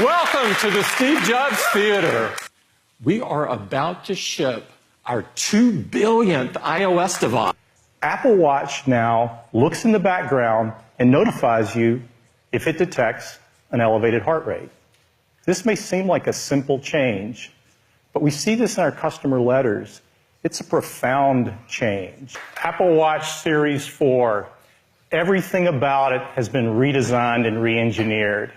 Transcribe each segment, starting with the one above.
Welcome to the Steve Jobs Theater. We are about to ship our 2 billionth iOS device. Apple Watch now looks in the background and notifies you if it detects an elevated heart rate. This may seem like a simple change, but we see this in our customer letters. It's a profound change. Apple Watch Series 4, everything about it has been redesigned and re-engineered.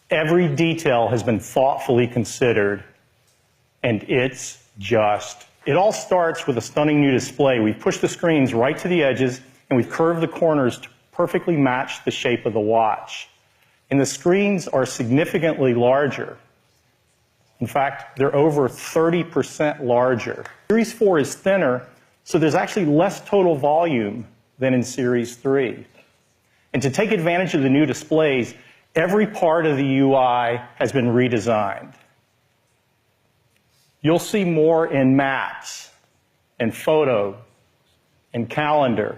Every detail has been thoughtfully considered, and it's just. It all starts with a stunning new display. We've pushed the screens right to the edges, and we've curved the corners to perfectly match the shape of the watch. And the screens are significantly larger. In fact, they're over 30% larger. Series 4 is thinner, so there's actually less total volume than in Series 3. And to take advantage of the new displays, every part of the UI has been redesigned. You'll see more in Maps and Photo and Calendar.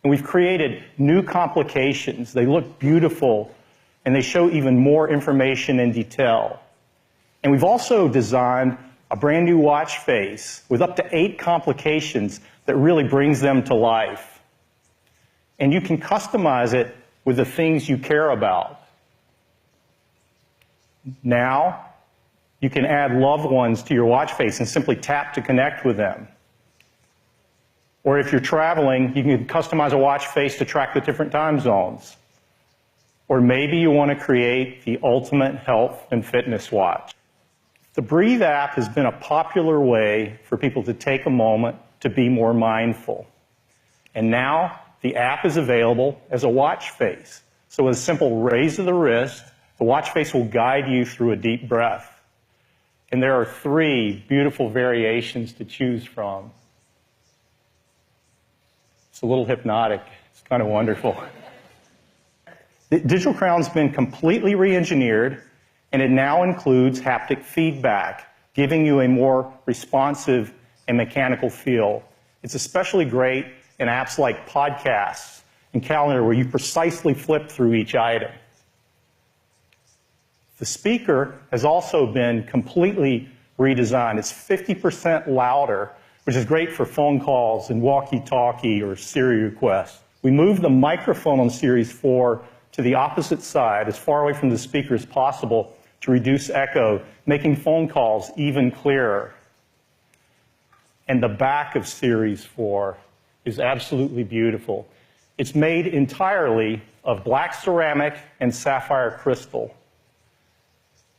And we've created new complications. They look beautiful, and they show even more information and detail. And we've also designed a brand new watch face with up to 8 complications that really brings them to life. And you can customize it with the things you care about. Now, you can add loved ones to your watch face and simply tap to connect with them. Or if you're traveling, you can customize a watch face to track the different time zones. Or maybe you want to create the ultimate health and fitness watch. The Breathe app has been a popular way for people to take a moment to be more mindful. And now, the app is available as a watch face. So with a simple raise of the wrist, the watch face will guide you through a deep breath. And there are 3 beautiful variations to choose from. It's a little hypnotic. It's kind of wonderful. The Digital Crown's been completely re-engineered, and it now includes haptic feedback, giving you a more responsive and mechanical feel. It's especially great in apps like Podcasts and Calendar, where you precisely flip through each item. The speaker has also been completely redesigned. It's 50% louder, which is great for phone calls and walkie-talkie or Siri requests. We moved the microphone on Series 4 to the opposite side, as far away from the speaker as possible, to reduce echo, making phone calls even clearer. And the back of Series 4 is absolutely beautiful. It's made entirely of black ceramic and sapphire crystal.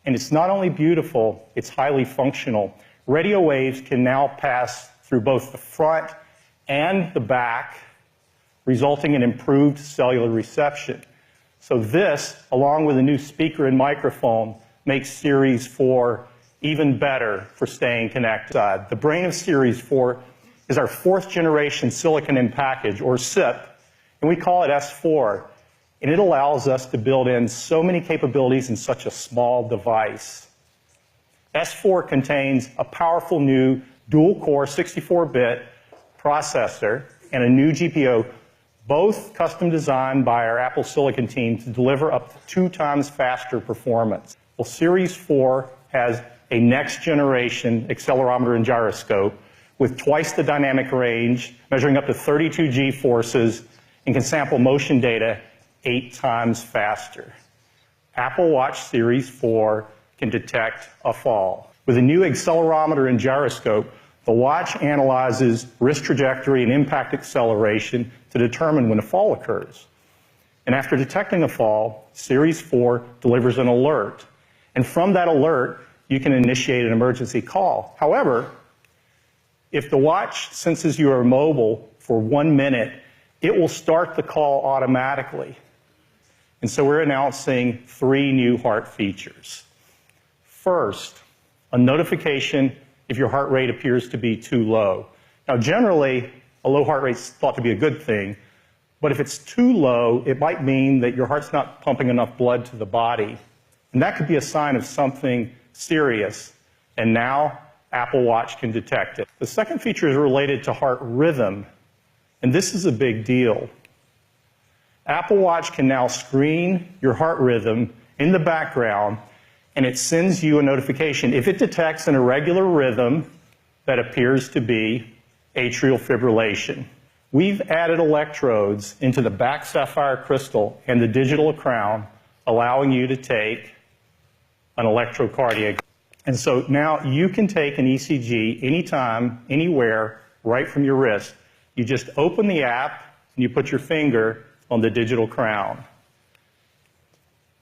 And it's not only beautiful, it's highly functional. Radio waves can now pass through both the front and the back, resulting in improved cellular reception. So this, along with a new speaker and microphone, makes Series 4 even better for staying connected. The brain of Series 4 is our 4th generation silicon in package, or SiP, and we call it S4. And it allows us to build in so many capabilities in such a small device. S4 contains a powerful new dual-core 64-bit processor and a new GPU, both custom designed by our Apple Silicon team to deliver up to 2 times faster performance. Well, Series 4 has a next-generation accelerometer and gyroscope with twice the dynamic range, measuring up to 32 G-forces, and can sample motion data 8 times faster. Apple Watch Series 4 can detect a fall. With a new accelerometer and gyroscope, the watch analyzes wrist trajectory and impact acceleration to determine when a fall occurs. And after detecting a fall, Series 4 delivers an alert. And from that alert, you can initiate an emergency call. However, if the watch senses you are mobile for 1 minute, it will start the call automatically. And so we're announcing 3 new heart features. First, a notification if your heart rate appears to be too low. Now, generally, a low heart rate is thought to be a good thing, but if it's too low, it might mean that your heart's not pumping enough blood to the body. And that could be a sign of something serious. And now, Apple Watch can detect it. The second feature is related to heart rhythm, and this is a big deal. Apple Watch can now screen your heart rhythm in the background, and it sends you a notification. If it detects an irregular rhythm that appears to be atrial fibrillation, we've added electrodes into the back sapphire crystal and the digital crown, allowing you to take an electrocardiogram. And so now you can take an ECG anytime, anywhere, right from your wrist. You just open the app and you put your finger on the digital crown.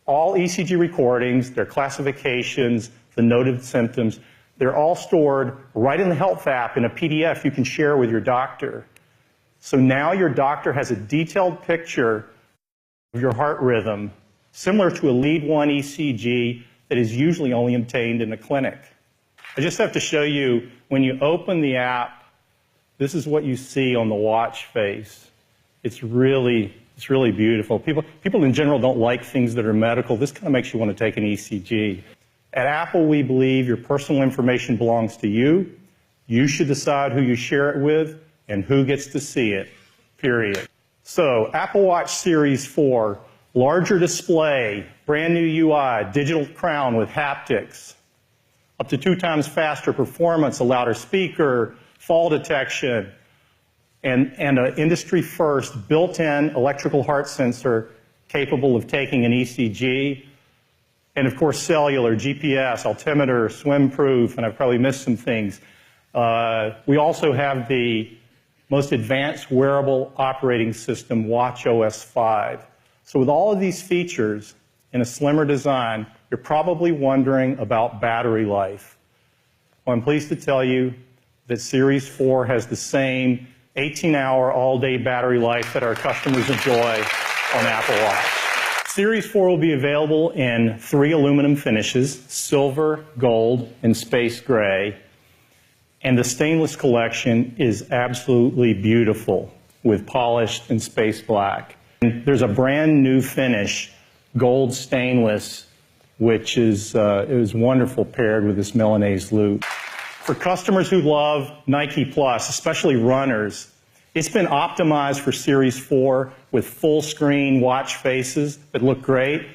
All ECG recordings, their classifications, the noted symptoms, they're all stored right in the Health app in a PDF you can share with your doctor. So now your doctor has a detailed picture of your heart rhythm, similar to a lead 1 ECG that is usually only obtained in a clinic. I just have to show you, when you open the app, this is what you see on the watch face. It's really beautiful. People in general don't like things that are medical. This kind of makes you want to take an ECG. At Apple, we believe your personal information belongs to you. You should decide who you share it with and who gets to see it, period. So, Apple Watch Series 4, larger display, brand new UI, digital crown with haptics, up to 2 times faster performance, a louder speaker, fall detection, and an industry-first built-in electrical heart sensor capable of taking an ECG, and of course cellular, GPS, altimeter, swim-proof, and I've probably missed some things. We also have the most advanced wearable operating system, watchOS 5. So with all of these features in a slimmer design, you're probably wondering about battery life. Well, I'm pleased to tell you that Series 4 has the same 18-hour all-day battery life that our customers enjoy on Apple Watch. Series 4 will be available in 3 aluminum finishes, silver, gold, and space gray. And the stainless collection is absolutely beautiful with polished and space black. And there's a brand new finish, gold stainless, which is wonderful paired with this Milanese loop. For customers who love Nike Plus, especially runners, it's been optimized for Series 4 with full screen watch faces that look great.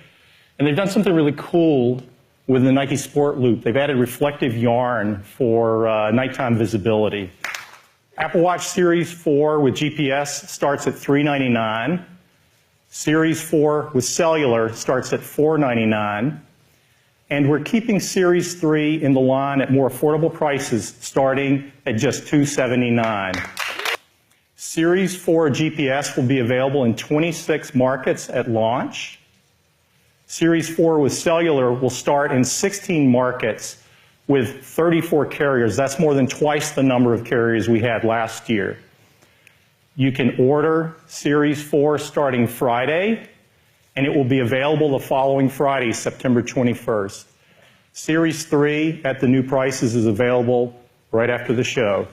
And they've done something really cool with the Nike Sport Loop. They've added reflective yarn for nighttime visibility. Apple Watch Series 4 with GPS starts at $399. Series 4 with cellular starts at $499. And we're keeping Series 3 in the line at more affordable prices, starting at just $279. Series 4 GPS will be available in 26 markets at launch. Series 4 with cellular will start in 16 markets with 34 carriers. That's more than twice the number of carriers we had last year. You can order Series 4 starting Friday, and it will be available the following Friday, September 21st. Series 3 at the new prices is available right after the show.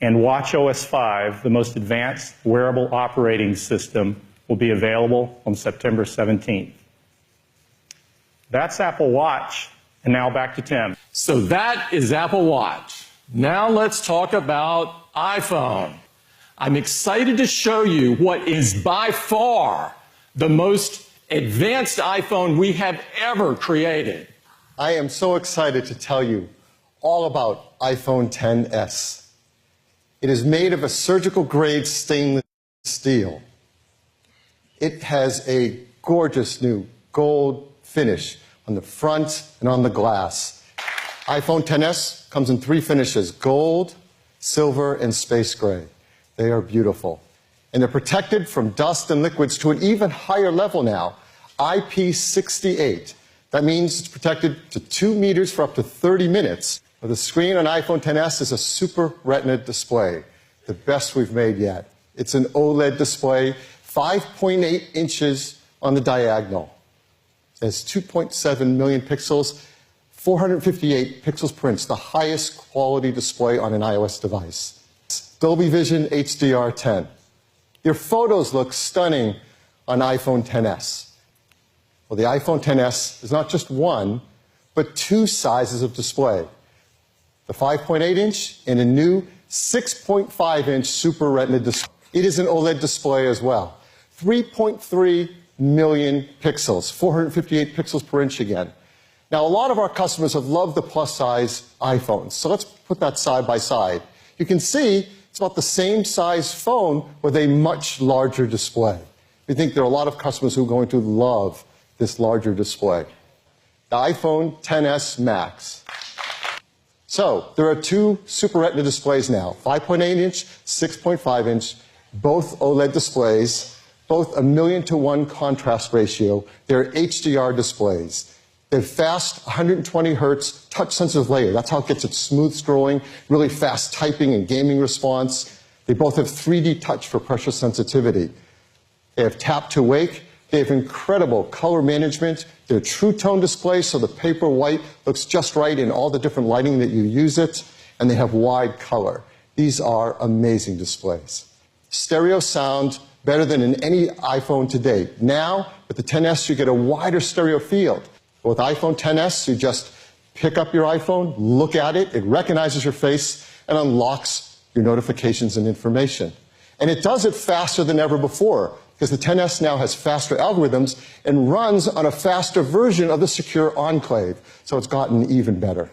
And watchOS 5, the most advanced wearable operating system, will be available on September 17th. That's Apple Watch, and now back to Tim. So that is Apple Watch. Now let's talk about iPhone. I'm excited to show you what is by far the most advanced iPhone we have ever created. I am so excited to tell you all about iPhone XS. It is made of a surgical-grade stainless steel. It has a gorgeous new gold finish on the front and on the glass. iPhone XS comes in 3 finishes, gold, silver, and space gray. They are beautiful. And they're protected from dust and liquids to an even higher level now, IP68. That means it's protected to 2 meters for up to 30 minutes. The screen on iPhone XS is a Super Retina display, the best we've made yet. It's an OLED display, 5.8 inches on the diagonal. It has 2.7 million pixels, 458 pixels per inch, the highest quality display on an iOS device. Dolby Vision HDR10. Your photos look stunning on iPhone XS. Well, the iPhone XS is not just one, but 2 sizes of display. The 5.8-inch and a new 6.5-inch Super Retina display. It is an OLED display as well. 3.3 million pixels, 458 pixels per inch again. Now, a lot of our customers have loved the plus-size iPhones, so let's put that side by side. You can see it's about the same size phone with a much larger display. We think there are a lot of customers who are going to love this larger display. The iPhone XS Max. So, there are two Super Retina displays now, 5.8-inch, 6.5-inch, both OLED displays, both 1,000,000 to 1 contrast ratio. They're HDR displays. They have fast 120 hertz touch-sensitive layer. That's how it gets its smooth scrolling, really fast typing and gaming response. They both have 3D touch for pressure sensitivity. They have tap to wake. They have incredible color management. They're true tone displays, so the paper white looks just right in all the different lighting that you use it. And they have wide color. These are amazing displays. Stereo sound better than in any iPhone to date. Now, with the XS, you get a wider stereo field. With iPhone XS, you just pick up your iPhone, look at it, it recognizes your face, and unlocks your notifications and information. And it does it faster than ever before, because the XS now has faster algorithms and runs on a faster version of the Secure Enclave. So it's gotten even better.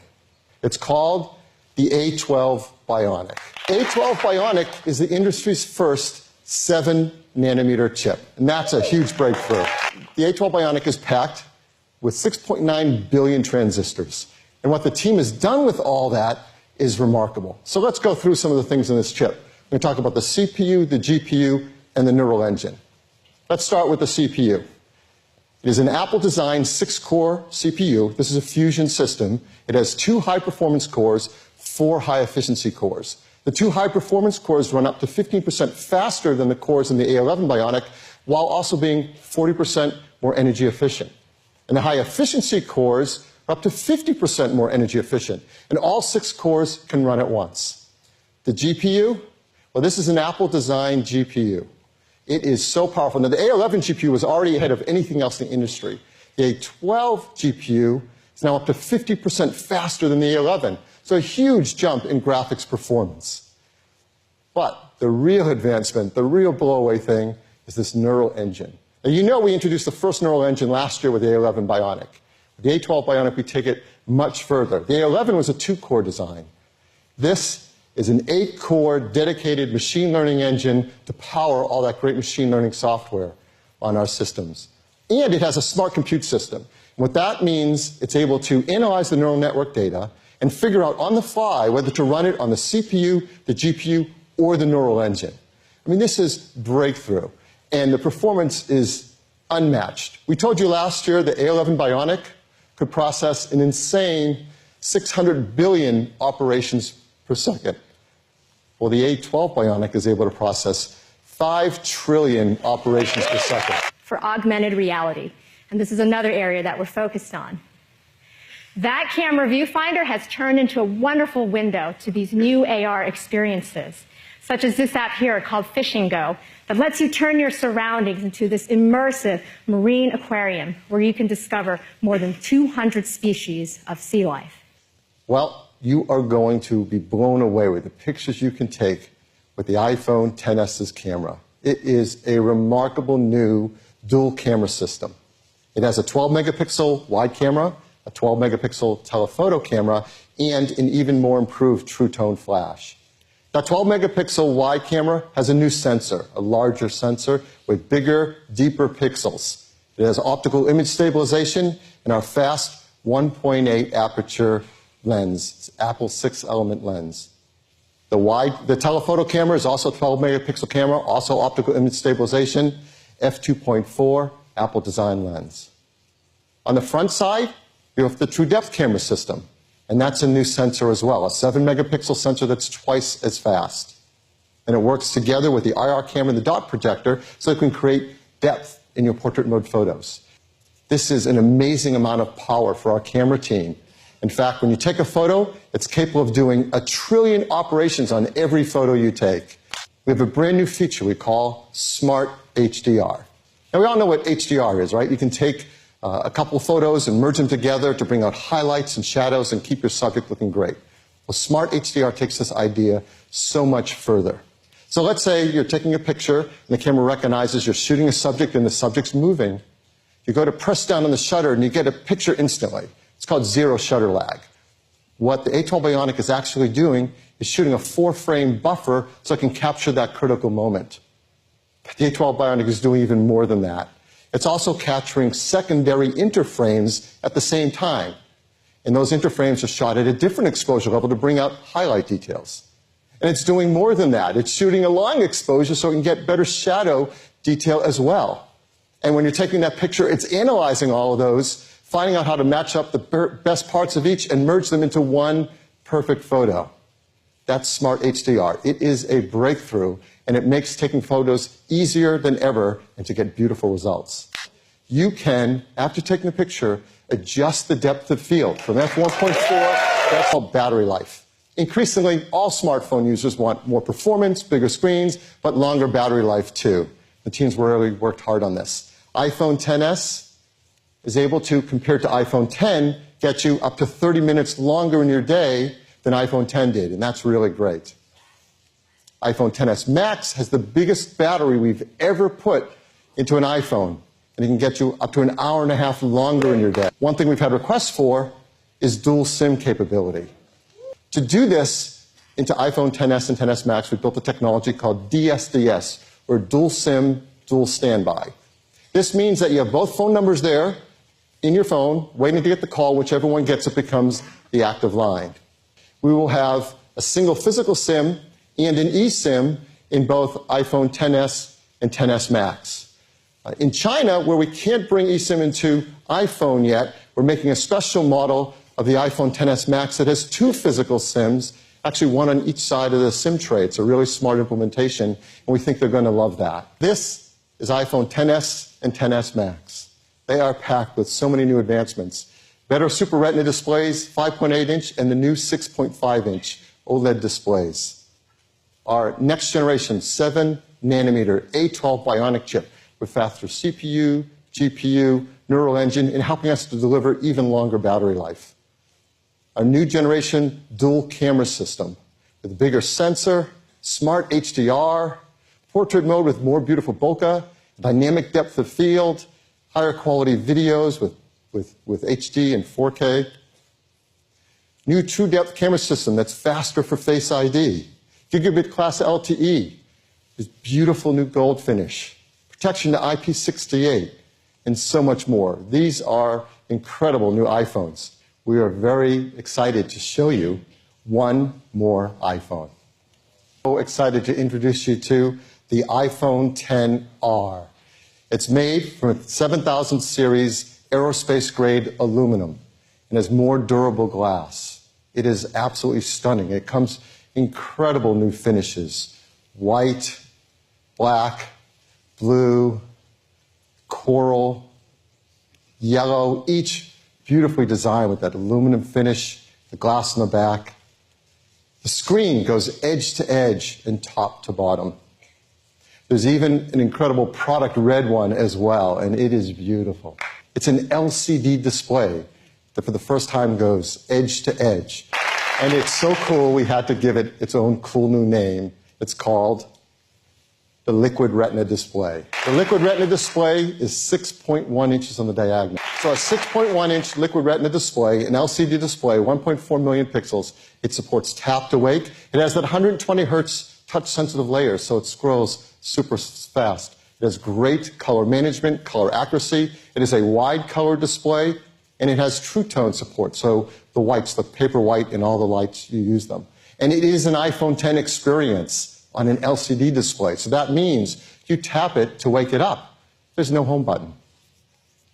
It's called the A12 Bionic. A12 Bionic is the industry's first 7-nanometer chip, and that's a huge breakthrough. The A12 Bionic is packed with 6.9 billion transistors. And what the team has done with all that is remarkable. So let's go through some of the things in this chip. We're going to talk about the CPU, the GPU, and the neural engine. Let's start with the CPU. It is an Apple-designed 6-core CPU. This is a fusion system. It has 2 high-performance cores, 4 high-efficiency cores. The 2 high-performance cores run up to 15% faster than the cores in the A11 Bionic, while also being 40% more energy efficient. And the high-efficiency cores are up to 50% more energy efficient. And all 6 cores can run at once. The GPU? Well, this is an Apple-designed GPU. It is so powerful. Now, the A11 GPU was already ahead of anything else in the industry. The A12 GPU is now up to 50% faster than the A11. So a huge jump in graphics performance. But the real advancement, the real blow-away thing, is this neural engine. Now, you know we introduced the first neural engine last year with the A11 Bionic. With the A12 Bionic, we take it much further. The A11 was a 2-core design. This is an 8-core dedicated machine learning engine to power all that great machine learning software on our systems. And it has a smart compute system. What that means, it's able to analyze the neural network data and figure out on the fly whether to run it on the CPU, the GPU, or the neural engine. I mean, this is breakthrough. And the performance is unmatched. We told you last year the A11 Bionic could process an insane 600 billion operations per second. Well, the A12 Bionic is able to process 5 trillion operations per second. For augmented reality, and this is another area that we're focused on. That camera viewfinder has turned into a wonderful window to these new AR experiences, such as this app here called Fishing Go, that lets you turn your surroundings into this immersive marine aquarium where you can discover more than 200 species of sea life. Well, you are going to be blown away with the pictures you can take with the iPhone XS's camera. It is a remarkable new dual camera system. It has a 12-megapixel wide camera, a 12-megapixel telephoto camera, and an even more improved True Tone flash. That 12-megapixel wide camera has a new sensor, a larger sensor with bigger, deeper pixels. It has optical image stabilization and our fast 1.8 aperture lens. It's Apple's 6-element lens. The telephoto camera is also a 12-megapixel camera, also optical image stabilization, f2.4 Apple design lens. On the front side, you have the True Depth camera system. And that's a new sensor as well, a 7-megapixel sensor that's twice as fast. And it works together with the IR camera and the dot projector so it can create depth in your portrait mode photos. This is an amazing amount of power for our camera team. In fact, when you take a photo, it's capable of doing 1 trillion operations on every photo you take. We have a brand new feature we call Smart HDR. Now, we all know what HDR is, right? You can take a couple of photos and merge them together to bring out highlights and shadows and keep your subject looking great. Well, Smart HDR takes this idea so much further. So let's say you're taking a picture and the camera recognizes you're shooting a subject and the subject's moving. You go to press down on the shutter and you get a picture instantly. It's called zero shutter lag. What the A12 Bionic is actually doing is shooting a 4-frame buffer so it can capture that critical moment. The A12 Bionic is doing even more than that. It's also capturing secondary interframes at the same time. And those interframes are shot at a different exposure level to bring out highlight details. And it's doing more than that. It's shooting a long exposure so it can get better shadow detail as well. And when you're taking that picture, it's analyzing all of those, finding out how to match up the best parts of each and merge them into one perfect photo. That's Smart HDR. It is a breakthrough, and it makes taking photos easier than ever and to get beautiful results. You can, after taking a picture, adjust the depth of field from f1.4, that's called battery life. Increasingly, all smartphone users want more performance, bigger screens, but longer battery life too. The teams really worked hard on this. iPhone XS is able to, compared to iPhone X, get you up to 30 minutes longer in your day than iPhone X did, and that's really great. iPhone XS Max has the biggest battery we've ever put into an iPhone, and it can get you up to an hour and a half longer in your day. One thing we've had requests for is dual SIM capability. To do this into iPhone XS and XS Max, we built a technology called DSDS, or Dual SIM, Dual Standby. This means that you have both phone numbers there in your phone, waiting to get the call. Whichever one gets it becomes the active line. We will have a single physical SIM and an eSIM in both iPhone XS and XS Max. In China, where we can't bring eSIM into iPhone yet, we're making a special model of the iPhone XS Max that has 2 physical SIMs, actually one on each side of the SIM tray. It's a really smart implementation, and we think they're going to love that. This is iPhone XS and XS Max. They are packed with so many new advancements. Better Super Retina displays, 5.8-inch, and the new 6.5-inch OLED displays. Our next generation 7-nanometer A12 Bionic chip with faster CPU, GPU, neural engine, and helping us to deliver even longer battery life. Our new generation dual camera system with a bigger sensor, smart HDR, portrait mode with more beautiful bokeh, dynamic depth of field, higher quality videos with HD and 4K. New true depth camera system that's faster for Face ID. Gigabit class LTE. This beautiful new gold finish. Protection to IP68 and so much more. These are incredible new iPhones. We are very excited to show you one more iPhone. So excited to introduce you to the iPhone XR. It's made from a 7000 series aerospace grade aluminum and has more durable glass. It is absolutely stunning. It comes incredible new finishes. White, black, blue, coral, yellow, each beautifully designed with that aluminum finish, the glass in the back. The screen goes edge to edge and top to bottom. There's even an incredible product red one as well, and it is beautiful. It's an LCD display that for the first time goes edge to edge. And it's so cool we had to give it its own cool new name. It's called the Liquid Retina display. The Liquid Retina display is 6.1 inches on the diagonal. So a 6.1-inch Liquid Retina display, an LCD display, 1.4 million pixels. It supports tap to wake. It has that 120 hertz touch-sensitive layer, so it scrolls super fast. It has great color management, color accuracy. It is a wide color display, and it has True Tone support, so the whites, the paper white, and all the lights, you use them. And it is an iPhone X experience on an LCD display. So that means you tap it to wake it up. There's no home button.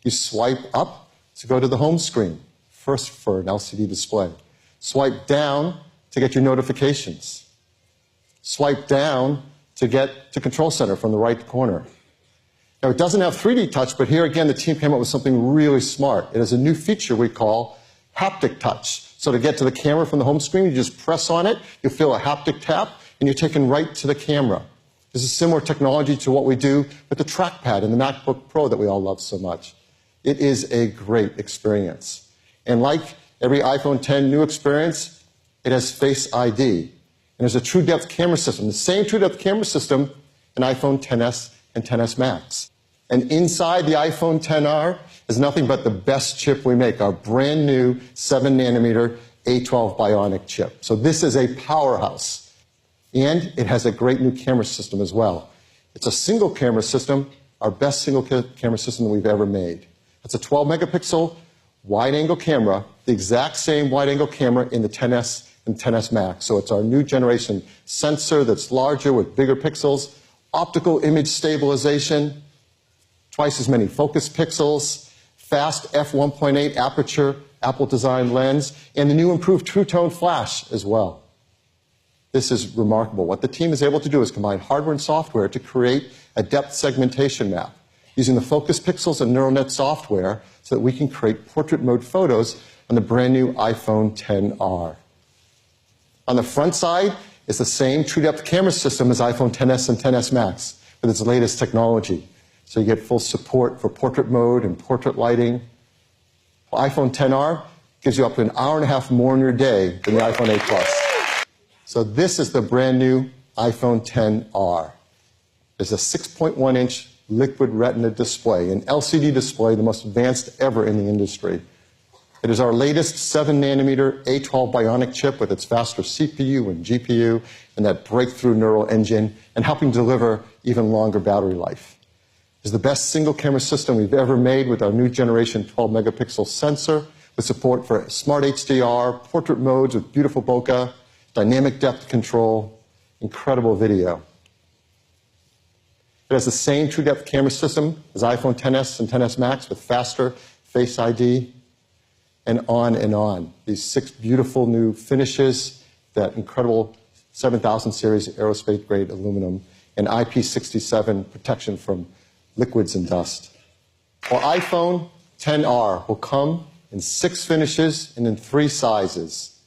You swipe up to go to the home screen, first for an LCD display. Swipe down to get your notifications. Swipe down to get to Control Center from the right corner. Now, it doesn't have 3D touch, but here again, the team came up with something really smart. It has a new feature we call haptic touch. So to get to the camera from the home screen, you just press on it, you feel a haptic tap, and you're taken right to the camera. This is similar technology to what we do with the trackpad in the MacBook Pro that we all love so much. It is a great experience. And like every iPhone X new experience, it has Face ID. And there's a true depth camera system, the same true depth camera system in iPhone XS and XS Max. And inside the iPhone XR is nothing but the best chip we make, our brand new 7 nanometer A12 Bionic chip. So this is a powerhouse. And it has a great new camera system as well. It's a single camera system, our best single camera system that we've ever made. It's a 12 megapixel wide angle camera, the exact same wide angle camera in the XS and XS Max. So it's our new generation sensor that's larger with bigger pixels, optical image stabilization, twice as many focus pixels, fast f1.8 aperture, Apple designed lens, and the new improved True Tone flash as well. This is remarkable. What the team is able to do is combine hardware and software to create a depth segmentation map using the focus pixels and neural net software so that we can create portrait mode photos on the brand new iPhone XR. On the front side is the same true depth camera system as iPhone XS and XS Max with its latest technology. So you get full support for portrait mode and portrait lighting. iPhone XR gives you up to an hour and a half more in your day than the iPhone 8 Plus. So this is the brand new iPhone XR. There's a 6.1-inch liquid retina display, an LCD display, the most advanced ever in the industry. It is our latest 7-nanometer A12 Bionic chip with its faster CPU and GPU and that breakthrough neural engine and helping deliver even longer battery life. It's the best single camera system we've ever made with our new generation 12-megapixel sensor with support for smart HDR, portrait modes with beautiful bokeh, dynamic depth control, incredible video. It has the same true depth camera system as iPhone XS and XS Max with faster Face ID, and on and on. These 6 beautiful new finishes, that incredible 7000 series aerospace grade aluminum, and IP67 protection from liquids and dust. Our iPhone XR will come in 6 finishes and in 3 sizes.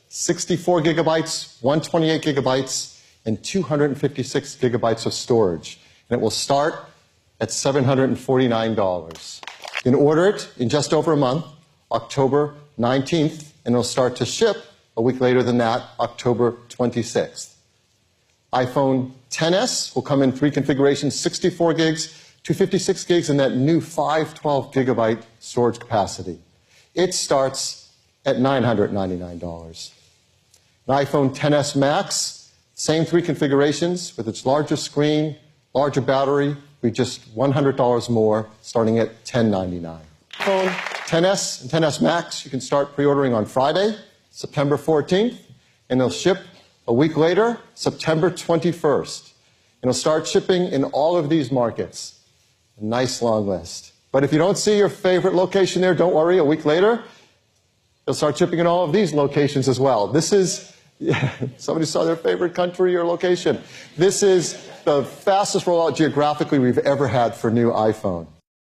64 gigabytes, 128 gigabytes, and 256 gigabytes of storage. And it will start at $749. You can order it in just over a month, October 19th, and it'll start to ship a week later than that, October 26th. iPhone XS will come in 3 configurations, 64 gigs, 256 gigs, and that new 512 gigabyte storage capacity. It starts at $999. An iPhone XS Max, same 3 configurations with its larger screen, larger battery, be just $100 more, starting at $1099. iPhone XS and XS Max, you can start pre-ordering on Friday, September 14th, and they'll ship a week later, September 21st. And it'll start shipping in all of these markets. A nice long list. But if you don't see your favorite location there, don't worry, a week later, it'll start shipping in all of these locations as well. This is, somebody saw their favorite country or location. This is the fastest rollout geographically we've ever had for new iPhone.